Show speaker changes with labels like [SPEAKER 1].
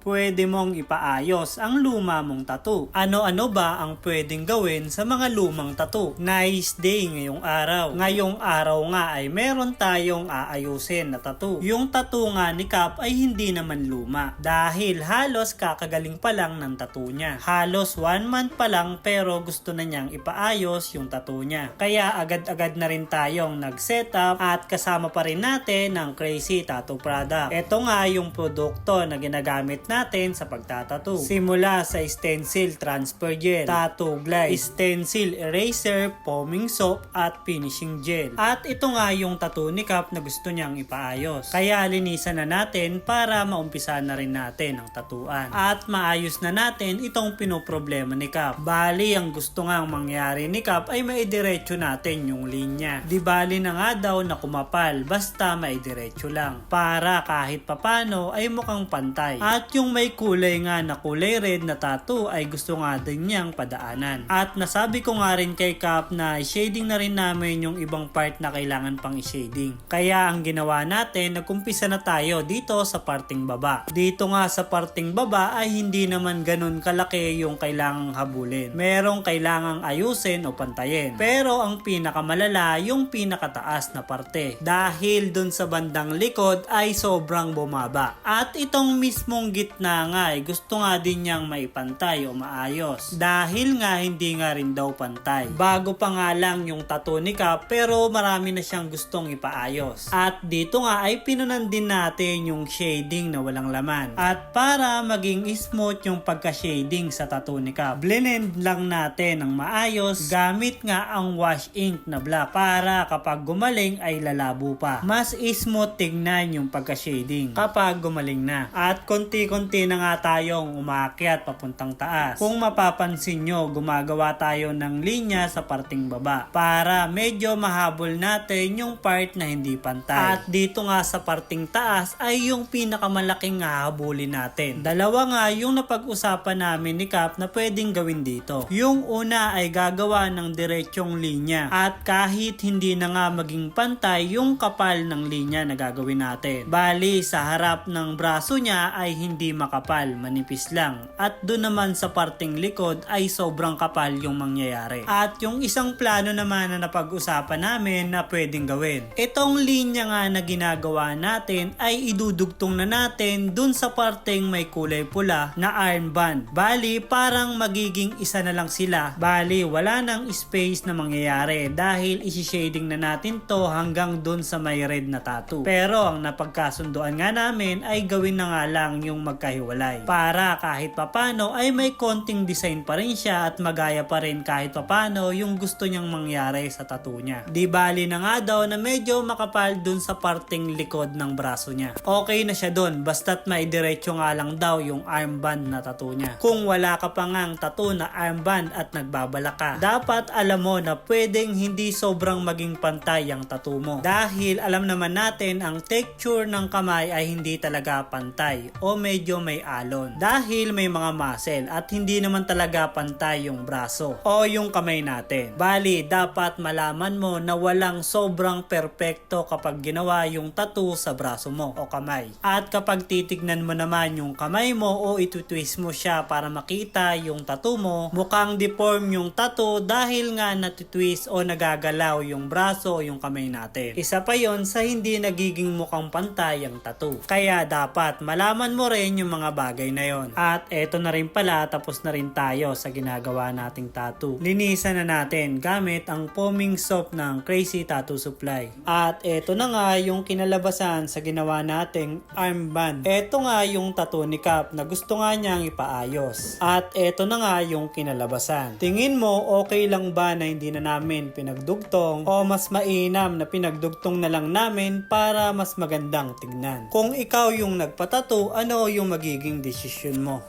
[SPEAKER 1] pwede mong ipaayos ang luma mong tattoo. Ano-ano ba ang pwedeng gawin sa mga lumang tattoo? Nice day ngayong araw. Ngayong araw nga ay meron tayong aayusin na tattoo. Yung tattoo nga ni Cap ay hindi naman luma dahil halos kakagaling pa lang ng tattoo niya. Halos 1 month pa lang pero gusto na niyang ipaayos yung tattoo niya. Kaya agad-agad na rin tayong nag-setup at kasama pa rin natin ng Crazy Tattoo Product. Ito nga yung produkto na ginagamit natin sa pagtatattoo. Simula sa stencil transfer gel, tattoo glide, stencil eraser, foaming soap at finishing gel. At ito nga yung tattoo ni Cap na gusto niyang ipaayos. Kaya linisan na natin para maumpisa na rin natin ang tatuan. At maayos na natin itong pinoproblema ni Cap. Bali ang gusto nga mangyari ni Cap ay maidiretso natin yung linya. Di bali na nga daw na kumapal basta maidiretso lang. Para kahit papano ay mukhang pantay. At yung may kulay nga na kulay red na tattoo ay gusto nga din niyang padaanan. At nasabi ko nga rin kay Cap na shading na rin namin yung ibang part na kailangan pang i-shading. Kaya ang ginawa natin, nagkumpisa na tayo dito sa parting baba. Dito nga sa parting baba ay hindi naman ganun kalaki yung kailangang habulin. Merong kailangang ayusin o pantayin. Pero ang pinakamalala yung pinakataas na parte. Dahil dun sa bandang likod ay sobrang bumaba. At itong mismong gitna nga ay gusto nga din niyang maipantay o maayos. Dahil nga hindi nga rin daw pantay. Bago pa nga lang yung tattoo ni Cap pero marami na siyang gustong ipaayos. At dito nga ay pinunan din natin yung shading na walang laman. At para maging smooth yung pagka-shading sa tattoo ni Cap, blend lang natin ng maayos gamit nga ang wash ink na black para kapag gumaling ay lalabo pa. Mas smooth tignan yung pagka-shading kapag gumaling na. At konti-konti na nga tayong umakyat papuntang taas. Kung mapapansin nyo, gumagawa tayo ng linya sa parting baba para medyo mahabol natin yung part na hindi pantay. At dito nga sa parting taas ay yung pinakamalaking hahabulin natin. Dalawa nga yung napag-usapan namin ni Cap na pwedeng gawin dito. Yung una ay gagawa ng diretsyong linya at kahit hindi na nga maging pantay yung kapal ng linya na gagawin natin. Bali sa harap ng braso niya ay hindi makapal, manipis lang. At doon naman sa parting likod ay sobrang kapal yung mangyayari. At yung isang plano naman na napag-usapan namin na pwedeng gawin. Itong linya nga na ginagawa natin ay idudugtong na natin dun sa parteng may kulay pula na armband. Bali parang magiging isa na lang sila. Bali wala nang space na mangyayari dahil isi-shading na natin to hanggang dun sa may red na tattoo. Pero ang napagkasunduan nga namin ay gawin na nga lang yung magkahiwalay. Para kahit papano ay may konting design pa rin siya at magaya pa rin kahit papano yung gusto niyang mangyari sa tattoo niya. Di bali na nga daw na medyo makapal dun sa parting likod ng braso niya. Okay na siya dun basta't maidiretso nga lang daw yung armband na tattoo niya. Kung wala ka pa ngang tattoo na armband at nagbabala ka, dapat alam mo na pwedeng hindi sobrang maging pantay ang tattoo mo. Dahil alam naman natin ang texture ng kamay ay hindi talaga pantay o medyo may alon. Dahil may mga muscle at hindi naman talaga pantay yung braso o yung kamay natin. Bali, dapat malaman mo na walang sobrang perpekto kapag ginawa yung tattoo sa braso mo o kamay. At kapag titignan mo naman yung kamay mo o itutwist mo siya para makita yung tattoo mo, mukhang deform yung tattoo dahil nga natitwist o nagagalaw yung braso o yung kamay natin. Isa pa yon sa hindi nagiging mukhang pantay ang tattoo. Kaya dapat malaman mo rin yung mga bagay na yon. At eto na rin pala, tapos na rin tayo sa ginagawa nating tattoo. Linisan na natin gamit ang foaming soap ng Crazy Tattoo Supply. At eto na nga yung kinalabasan sa ginawa nating armband. Eto nga yung tattoo ni Cap na gusto nga niyang ipaayos. At eto na nga yung kinalabasan. Tingin mo okay lang ba na hindi na namin pinagdugtong o mas mainam na pinagdugtong na lang namin para mas magandang tignan? Kung ikaw yung nagpatattoo, ano yung magiging desisyon mo?